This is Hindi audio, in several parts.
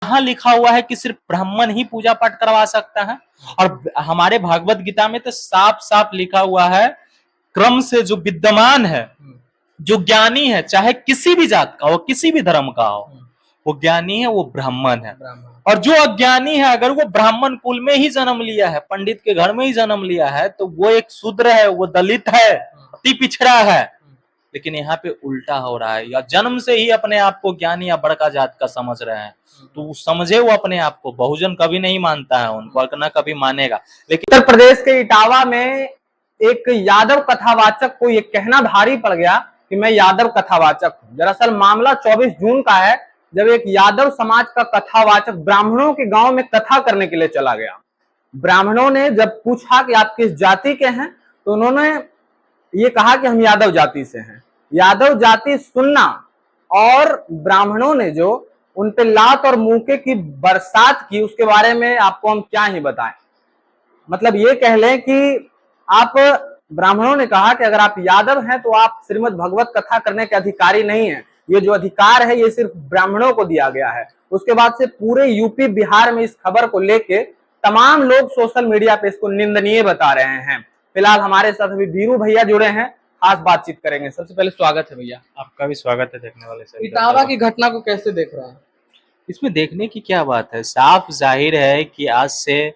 कहाँ लिखा हुआ है कि सिर्फ ब्राह्मण ही पूजा पाठ करवा सकता है? और हमारे भागवत गीता में तो साफ साफ लिखा हुआ है, क्रम से जो विद्यमान है, जो ज्ञानी है, चाहे किसी भी जात का हो, किसी भी धर्म का हो, वो ज्ञानी है, वो ब्राह्मण है। और जो अज्ञानी है, अगर वो ब्राह्मण कुल में ही जन्म लिया है, पंडित के घर में ही जन्म लिया है, तो वो एक शूद्र है, वो दलित है, अति पिछड़ा है। लेकिन यहाँ पे उल्टा हो रहा है, या जन्म से ही अपने आप को ज्ञानी या बड़का जात का समझ रहे हैं। तो समझे वो अपने आप को, बहुजन कभी नहीं मानता है उनको, और ना कभी मानेगा। लेकिन उत्तर प्रदेश के इटावा में एक यादव कथावाचक को ये कहना भारी पड़ गया कि मैं यादव कथावाचक हूं। दरअसल मामला 24 जून का है, जब एक यादव समाज का कथावाचक ब्राह्मणों के गांव में कथा करने के लिए चला गया। ब्राह्मणों ने जब पूछा कि आप किस जाति के हैं, तो उन्होंने ये कहा कि हम यादव जाति से हैं। यादव जाति सुनना और ब्राह्मणों ने जो उन पे लात और मुक्के की बरसात की, उसके बारे में आपको हम क्या ही बताएं। मतलब ये कह लें कि आप, ब्राह्मणों ने कहा कि अगर आप यादव हैं तो आप श्रीमद् भगवत कथा करने के अधिकारी नहीं हैं, ये जो अधिकार है ये सिर्फ ब्राह्मणों को दिया गया है। उसके बाद से पूरे यूपी बिहार में इस खबर को लेके तमाम लोग सोशल मीडिया पे इसको निंदनीय बता रहे हैं। फिलहाल हमारे साथ अभी वीरू भैया जुड़े हैं, खास बातचीत करेंगे। सबसे पहले स्वागत है भैया। आपका भी स्वागत है देखने वाले सभी। इटावा की घटना को कैसे देख रहे हैं? इसमें देखने की क्या बात है, साफ जाहिर है कि आज से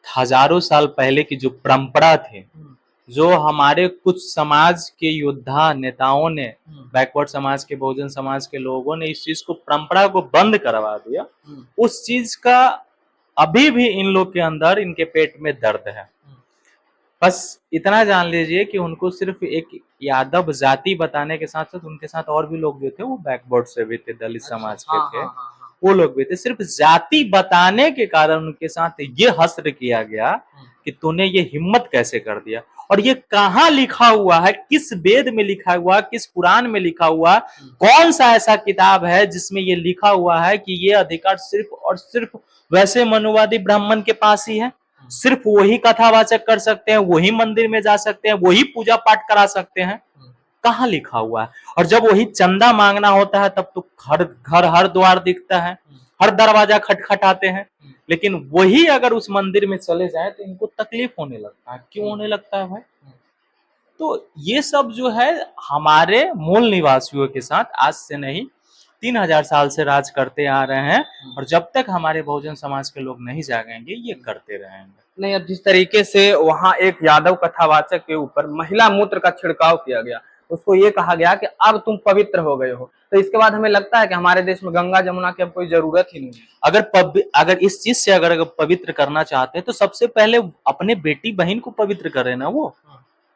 हजारों साल पहले की जो परंपरा थी, जो हमारे कुछ समाज के योद्धा नेताओं ने, बैकवर्ड समाज के, बहुजन समाज के लोगों ने इस चीज को, परंपरा को बंद करवा दिया। उस चीज का अभी भी इन लोग के अंदर, इनके पेट में दर्द है। बस इतना जान लीजिए कि उनको सिर्फ एक यादव जाति बताने के साथ साथ उनके साथ और भी लोग जो थे वो बैकवर्ड से भी थे, दलित समाज के थे, वो लोग भी थे। सिर्फ जाति बताने के कारण उनके साथ ये हश्र किया गया कि तूने ये हिम्मत कैसे कर दिया। और ये कहाँ लिखा हुआ है, किस वेद में लिखा हुआ, किस पुराण में लिखा हुआ, कौन सा ऐसा किताब है जिसमें ये लिखा हुआ है कि ये अधिकार सिर्फ और सिर्फ वैसे मनुवादी ब्राह्मण के पास ही है? सिर्फ वही कथावाचक कर सकते हैं, वही मंदिर में जा सकते हैं, वही पूजा पाठ करा सकते हैं? कहाँ लिखा हुआ है? और जब वही चंदा मांगना होता है तब तो हर घर, हर द्वार दिखता है, हर दरवाजा खटखटाते हैं। लेकिन वही अगर उस मंदिर में चले जाए तो इनको तकलीफ होने लगता है। क्यों होने लगता है भाई? तो ये सब जो है हमारे मूल निवासियों के साथ आज से नहीं 3000 साल से राज करते आ रहे हैं, और जब तक हमारे बहुजन समाज के लोग नहीं जागेंगे ये करते रहेंगे। नहीं, अब जिस तरीके से वहां एक यादव कथावाचक के ऊपर महिला मूत्र का छिड़काव किया गया, उसको ये कहा गया कि अब तुम पवित्र हो गए हो, तो इसके बाद हमें लगता है कि हमारे देश में गंगा जमुना की अब कोई जरूरत ही नहीं है। अगर इस चीज से अगर पवित्र करना चाहते हैं तो सबसे पहले अपने बेटी बहन को पवित्र करे ना। वो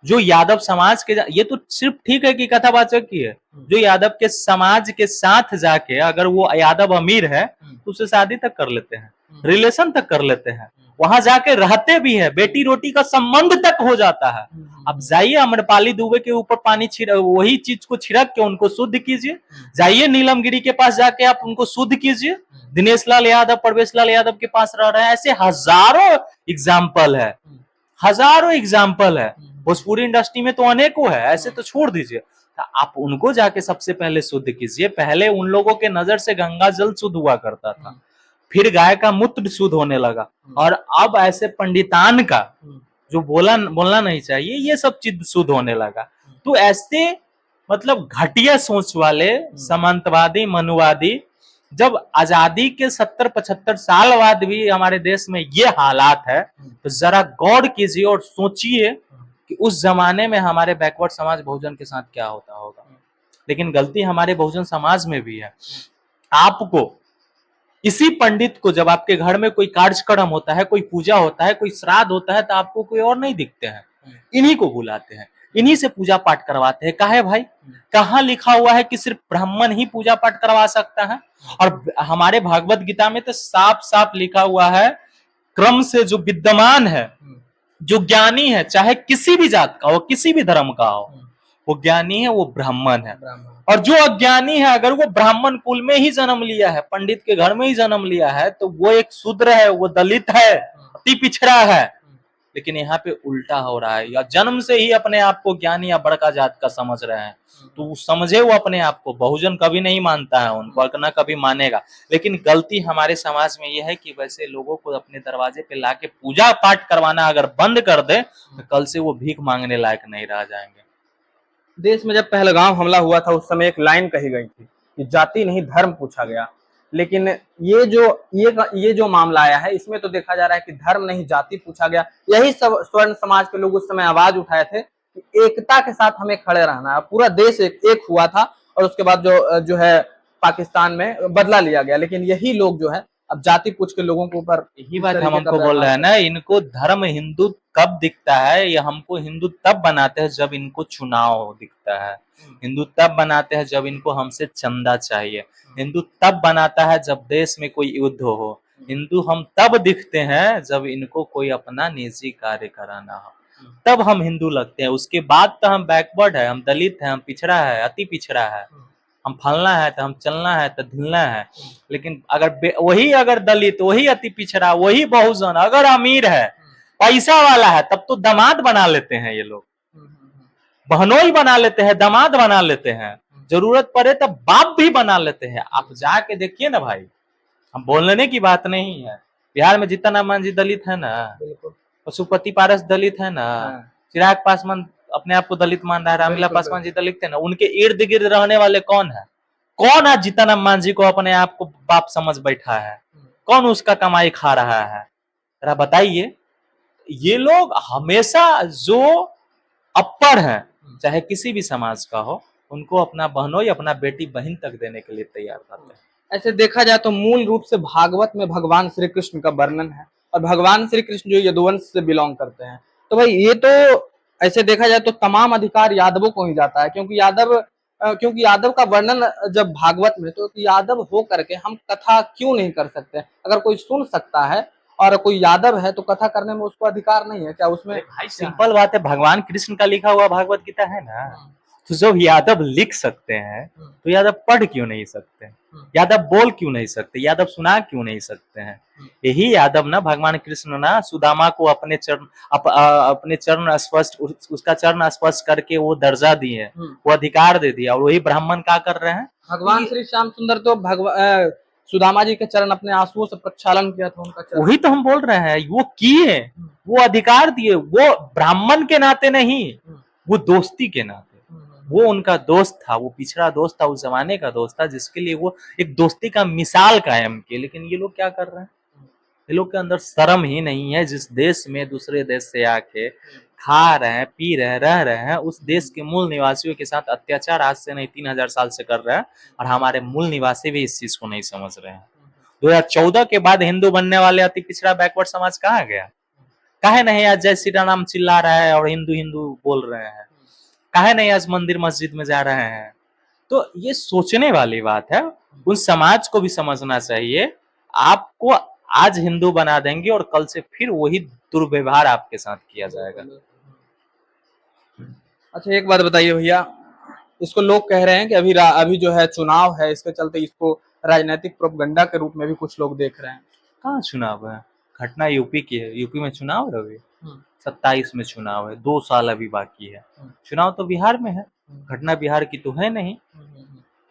जो यादव समाज के, ये तो सिर्फ ठीक है कि कथावाचक की है, जो यादव के समाज के साथ जाके, अगर वो यादव अमीर है तो उससे शादी तक कर लेते हैं, रिलेशन तक कर लेते हैं, वहां जाके रहते भी है, बेटी रोटी का संबंध तक हो जाता है। अब जाइए अमरपाली दुबे के ऊपर पानी वही चीज को छिड़क के उनको शुद्ध कीजिए। जाइए नीलम गिरी के पास जाके आप उनको शुद्ध कीजिए। दिनेश लाल यादव, प्रवेश लाल यादव के पास रह रहे हैं, ऐसे हजारों एग्जाम्पल है, हजारों एग्जाम्पल है। भोजपुरी इंडस्ट्री में तो अनेकों है, ऐसे तो छोड़ दीजिए। आप उनको जाके सबसे पहले शुद्ध कीजिए। पहले उन लोगों के नजर से गंगा जल शुद्ध हुआ करता था, फिर गाय का मूत्र शुद्ध होने लगा, और अब ऐसे पंडितान का जो बोलना नहीं चाहिए, ये सब चीज शुद्ध होने लगा। तो ऐसे मतलब घटिया सोच वाले सामंतवादी, मनुवादी, जब आजादी के 70-75 साल बाद भी हमारे देश में ये हालात है, तो जरा गौर कीजिए और सोचिए कि उस जमाने में हमारे बैकवर्ड समाज बहुजन के साथ क्या होता होगा। लेकिन गलती हमारे बहुजन समाज में भी है। आपको इसी पंडित को, जब आपके घर में कोई कार्यक्रम होता है, कोई पूजा होता है, कोई श्राद्ध होता है, तो आपको कोई और नहीं दिखते हैं, इन्हीं को बुलाते हैं, इन्हीं से पूजा पाठ करवाते हैं। काहे भाई? कहाँ लिखा हुआ है कि सिर्फ ब्राह्मण ही पूजा पाठ करवा सकता है? और हमारे भागवत गीता में तो साफ साफ लिखा हुआ है, क्रम से जो विद्यमान है, जो ज्ञानी है, चाहे किसी भी जात का हो, किसी भी धर्म का हो, वो ज्ञानी है, वो ब्राह्मण है। और जो अज्ञानी है, अगर वो ब्राह्मण कुल में ही जन्म लिया है, पंडित के घर में ही जन्म लिया है, तो वो एक शूद्र है, वो दलित है, अति पिछड़ा है। लेकिन यहाँ पे उल्टा हो रहा है, या जन्म से ही अपने आप को ज्ञानी या बड़का जात का समझ रहे हैं। तो समझे वो अपने आप को, बहुजन कभी नहीं मानता है उनको और ना कभी मानेगा। लेकिन गलती हमारे समाज में यह है कि वैसे लोगों को अपने दरवाजे पे लाके पूजा पाठ करवाना अगर बंद कर दे तो कल से वो भीख मांगने लायक नहीं रह जाएंगे। देश में जब पहलगाम हमला हुआ था उस समय एक लाइन कही गई थी कि जाति नहीं धर्म पूछा गया, लेकिन ये जो मामला आया है इसमें तो देखा जा रहा है कि धर्म नहीं जाति पूछा गया। यही सब स्वर्ण समाज के लोग उस समय आवाज उठाए थे कि एकता के साथ हमें खड़े रहना है। पूरा देश एक हुआ था और उसके बाद जो है पाकिस्तान में बदला लिया गया, लेकिन यही लोग जो है अब जाति पूछ के लोगों के ऊपर यही बात हम हमको बोल रहे हैं ना, इनको धर्म हिंदू कब दिखता है, या हमको हिंदू तब बनाते हैं जब इनको चुनाव दिखता है। हिंदू तब बनाते हैं जब इनको हमसे चंदा चाहिए। हिंदू तब बनाता है जब देश में कोई युद्ध हो। हिंदू हम तब दिखते हैं जब इनको कोई अपना निजी कार्य कराना हो, तब हम हिंदू लगते हैं। उसके बाद तो हम बैकवर्ड है, हम दलित है, हम पिछड़ा है, अति पिछड़ा है, हम फलना है तो हम चलना है तो ढिलना है। लेकिन अगर दलित, वही अति पिछड़ा, वही बहुजन अगर अमीर है, पैसा वाला है, तब तो दामाद बना लेते हैं ये लोग, बहनोई बना लेते हैं, दामाद बना लेते हैं, जरूरत पड़े तब बाप भी बना लेते हैं। आप जाके देखिए ना भाई, हम बोलने की बात नहीं है। बिहार में जीतन राम मांझी दलित है ना, पशुपति पारस दलित है ना, चिराग पासवान अपने आप को दलित मान रहा है, रामविलास पासवान जी दलित है ना। उनके इर्द गिर्द रहने वाले कौन है? कौन आज जीतन राम मांझी को अपने आप को बाप समझ बैठा है? कौन उसका कमाई खा रहा है? जरा बताइए। ये लोग हमेशा जो अपर है, चाहे किसी भी समाज का हो, उनको अपना बहनोई, अपना बेटी बहन तक देने के लिए तैयार रहते हैं। ऐसे देखा जाए तो मूल रूप से भागवत में भगवान श्री कृष्ण का वर्णन है, और भगवान श्री कृष्ण जो यदुवंश से बिलोंग करते हैं, तो भाई ये तो ऐसे देखा जाए तो तमाम अधिकार यादवों को ही जाता है, क्योंकि यादव का वर्णन जब भागवत में, तो यादव हो करके हम कथा क्यों नहीं कर सकते? अगर कोई सुन सकता है और कोई यादव है तो कथा करने में उसको अधिकार नहीं है क्या? उसमें भाई सिंपल बात है, भगवान कृष्ण का लिखा हुआ भागवत गीता है ना, तो जब यादव लिख सकते हैं तो यादव पढ़ क्यों नहीं सकते? यादव बोल क्यों नहीं सकते? यादव सुना क्यों नहीं सकते हैं? यही यादव ना, भगवान कृष्ण ना सुदामा को अपने चरण स्पर्श, उसका चरण स्पर्श करके वो दर्जा दिए, वो अधिकार दे दिया, और वही ब्राह्मण क्या कर रहे हैं? भगवान श्री श्याम सुंदर तो सुदामा जी के चरण अपने आंसुओं से प्रक्षालन किया था उनका चरण। वही तो हम बोल रहे हैं, वो किए, वो अधिकार दिए, वो ब्राह्मण के नाते नहीं, वो दोस्ती के नाते। वो उनका दोस्त था, वो पिछड़ा दोस्त था, उस जमाने का दोस्त था, जिसके लिए वो एक दोस्ती का मिसाल कायम किए। लेकिन ये लोग क्या कर रहे हैं? ये लोग के अंदर शर्म ही नहीं है। जिस देश में दूसरे देश से आके खा रहे हैं, पी रहे हैं, रह रहे हैं, उस देश के मूल निवासियों के साथ अत्याचार आज से नहीं 3000 साल से कर रहे हैं, और हमारे मूल निवासी भी इस चीज को नहीं समझ रहे हैं। 2014 के बाद हिंदू बनने वाले अति पिछड़ा बैकवर्ड समाज कहाँ गया? काहे नहीं आज जय श्री राम चिल्ला रहा है और हिंदू हिंदू बोल रहे हैं? काहे नहीं आज मंदिर मस्जिद में जा रहे हैं? तो ये सोचने वाली बात है, उन समाज को भी समझना चाहिए। आपको आज हिंदू बना देंगे और कल से फिर वही दुर्व्यवहार आपके साथ किया जाएगा। अच्छा एक बात बताइए भैया, इसको लोग कह रहे हैं कि अभी जो है चुनाव है, इसके चलते इसको राजनीतिक प्रोपगंडा के रूप में भी कुछ लोग देख रहे हैं। कहाँ चुनाव है? घटना यूपी की है, यूपी में चुनाव है अभी 27 में चुनाव है, 2 साल अभी बाकी है। चुनाव तो बिहार में है, घटना बिहार की तो है नहीं,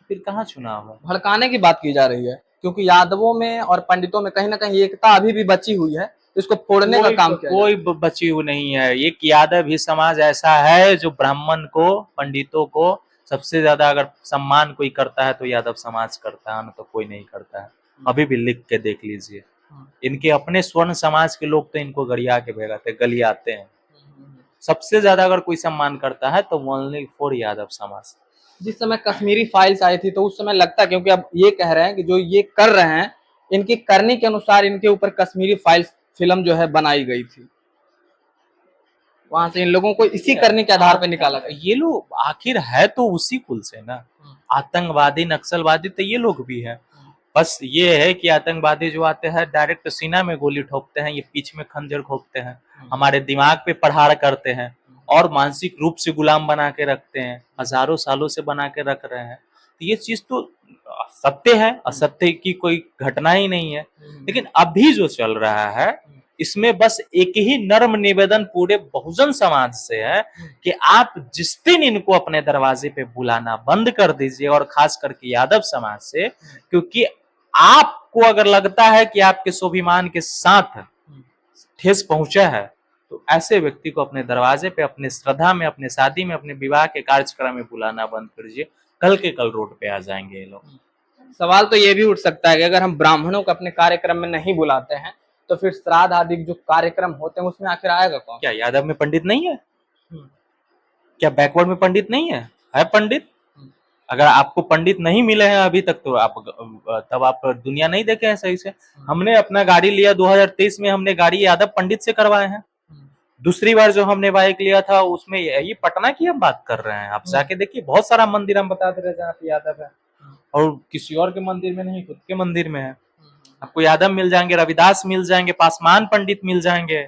फिर कहाँ चुनाव है? भड़काने की बात की जा रही है, क्योंकि यादवों में और पंडितों में कहीं ना कहीं एकता अभी भी बची हुई है, इसको फोड़ने का काम किया कोई बची हुई नहीं है। एक यादव ही समाज ऐसा है जो ब्राह्मण को, पंडितों को सबसे ज्यादा अगर सम्मान कोई करता है तो यादव समाज करता है, ना तो कोई नहीं करता है। अभी भी लिख के देख लीजिए, इनके अपने स्वर्ण समाज के लोग तो इनको गरिया के भेगाते, गलियाते हैं। सबसे ज्यादा अगर कोई सम्मान करता है तो ओनली फॉर यादव समाज। जिस समय कश्मीरी फाइल्स आई थी तो उस समय लगता, क्योंकि अब ये कह रहे हैं कि जो ये कर रहे हैं इनकी करने के अनुसार इनके ऊपर कश्मीरी फाइल्स फिल्म जो है बनाई गई थी, वहां से इन लोगों को इसी करने के आधार पर निकाला गया। ये लोग आखिर है तो उसी कुल से ना, आतंकवादी नक्सलवादी तो ये लोग भी है। बस ये है कि आतंकवादी जो आते हैं डायरेक्ट सीना में गोली ठोकते हैं, ये पीठ में खंजर ठोकते हैं, हमारे दिमाग पे प्रहार करते हैं और मानसिक रूप से गुलाम बना के रखते हैं, हजारों सालों से बना के रख रहे हैं। तो ये चीज तो सत्य है, असत्य की कोई घटना ही नहीं है। लेकिन अभी जो चल रहा है इसमें बस एक ही नर्म निवेदन पूरे बहुजन समाज से है कि आप जिस दिन इनको अपने दरवाजे पे बुलाना बंद कर दीजिए, और खास करके यादव समाज से, क्योंकि आपको अगर लगता है कि आपके स्वाभिमान के साथ ठेस पहुंचा है, तो ऐसे व्यक्ति को अपने दरवाजे पे, अपने श्रद्धा में, अपने शादी में, अपने विवाह के कार्यक्रम में बुलाना बंद कर दीजिए। कल के कल रोड पे आ जाएंगे ये लोग। सवाल तो ये भी उठ सकता है कि अगर हम ब्राह्मणों को अपने कार्यक्रम में नहीं बुलाते हैं तो फिर श्राद्ध आदि जो कार्यक्रम होते हैं उसमें आखिर आएगा कौन? क्या यादव में पंडित नहीं है? क्या बैकवर्ड में पंडित नहीं है पंडित। अगर आपको पंडित नहीं मिले हैं अभी तक, तो आप तब आप दुनिया नहीं देखे हैं सही से। हमने अपना गाड़ी लिया 2023 में, हमने गाड़ी यादव पंडित से करवाए हैं। दूसरी बार जो हमने बाइक लिया था उसमें ये पटना की हम बात कर रहे हैं। आप जाके देखिए, बहुत सारा मंदिर हम बताते रहे जहाँ पे यादव है, और किसी और के मंदिर में नहीं, खुद के मंदिर में है। आपको यादव मिल जाएंगे, रविदास मिल जाएंगे, पासवान पंडित मिल जाएंगे,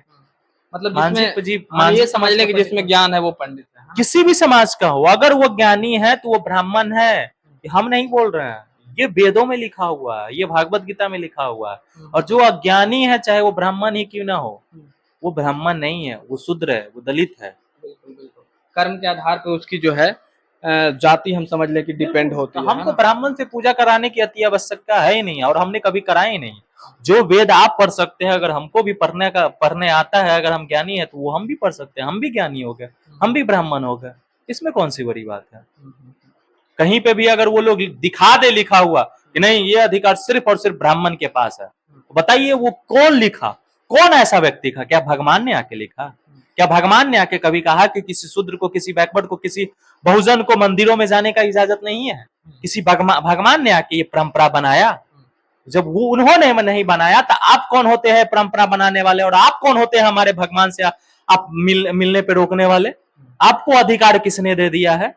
मतलब मानसिक जी, जिसमें ये समझ ले कि जिसमें ज्ञान है वो पंडित है। हाँ? किसी भी समाज का हो, अगर वो ज्ञानी है तो वो ब्राह्मण है। हम नहीं बोल रहे हैं, ये वेदों में लिखा हुआ है, ये भागवत गीता में लिखा हुआ है। और जो अज्ञानी है, चाहे वो ब्राह्मण ही क्यों ना हो, वो ब्राह्मण नहीं है, वो शूद्र है, वो दलित है। बिल्कुल बिल्कुल, कर्म के आधार पर उसकी जो है जाति हम समझ ले कि डिपेंड होती है। हमको ब्राह्मण से पूजा कराने की अति आवश्यकता है ही नहीं, और हमने कभी कराई नहीं। जो वेद आप पढ़ सकते हैं, अगर हमको भी पढ़ने आता है, अगर हम ज्ञानी है तो वो हम भी पढ़ सकते हैं। हम भी ज्ञानी हो गए, हम भी ब्राह्मण हो गए, इसमें कौन सी बड़ी बात है। कहीं पे भी अगर वो लोग दिखा दे लिखा हुआ कि नहीं, ये अधिकार सिर्फ और सिर्फ ब्राह्मण के पास है, तो बताइए वो कौन लिखा, कौन ऐसा व्यक्ति था? क्या भगवान ने आके लिखा? क्या भगवान ने आके कभी कहा कि किसी शूद्र को, किसी बैकवर्ड को, किसी बहुजन को मंदिरों में जाने का इजाजत नहीं है? किसी भगवान ने आके ये परंपरा बनाया? जब वो उन्होंने नहीं बनाया, तो आप कौन होते हैं परंपरा बनाने वाले, और आप कौन होते हैं हमारे भगवान से आप मिलने पे रोकने वाले? आपको अधिकार किसने दे दिया है?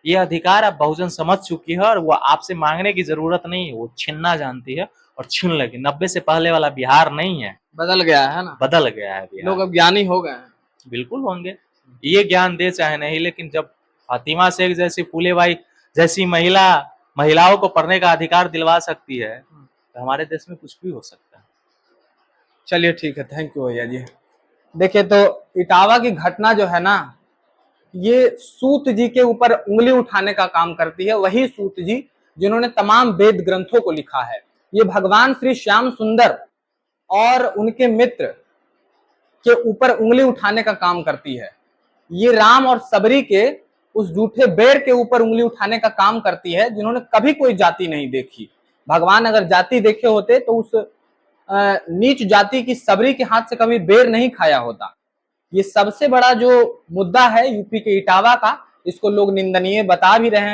ये अधिकार आप बहुजन समझ चुकी है, और वो आपसे मांगने की जरूरत नहीं है, वो छीनना जानती है और छीन लेगी। 90 से पहले वाला बिहार नहीं है, बदल गया है ना, बदल गया है बिहार। लोग अब ज्ञानी हो गए हैं। बिल्कुल होंगे, ये ज्ञान दे चाहे नहीं, लेकिन जब फातिमा शेख जैसी, फूलेबाई जैसी महिलाओं को पढ़ने का अधिकार दिलवा सकती है, तो हमारे देश में कुछ भी हो सकता है। चलिए ठीक है, थैंक यू भैया जी। देखिए, तो इटावा की घटना जो है ना, ये सूत जी के ऊपर उंगली उठाने का काम करती है। वही सूत जी जिन्होंने तमाम वेद ग्रंथों को लिखा है। ये भगवान श्री श्याम सुंदर और उनके मित्र के ऊपर उंगली उठाने का काम करती है। ये राम और सबरी के उस झूठे बेर के ऊपर उंगली उठाने का काम करती है, जिन्होंने कभी कोई जाति नहीं देखी। भगवान अगर जाति देखे होते तो उस नीच जाति की सबरी के हाथ से कभी बेर नहीं खाया होता। ये सबसे बड़ा जो मुद्दा है यूपी के इटावा का, इसको लोग निंदनीय बता भी रहे हैं।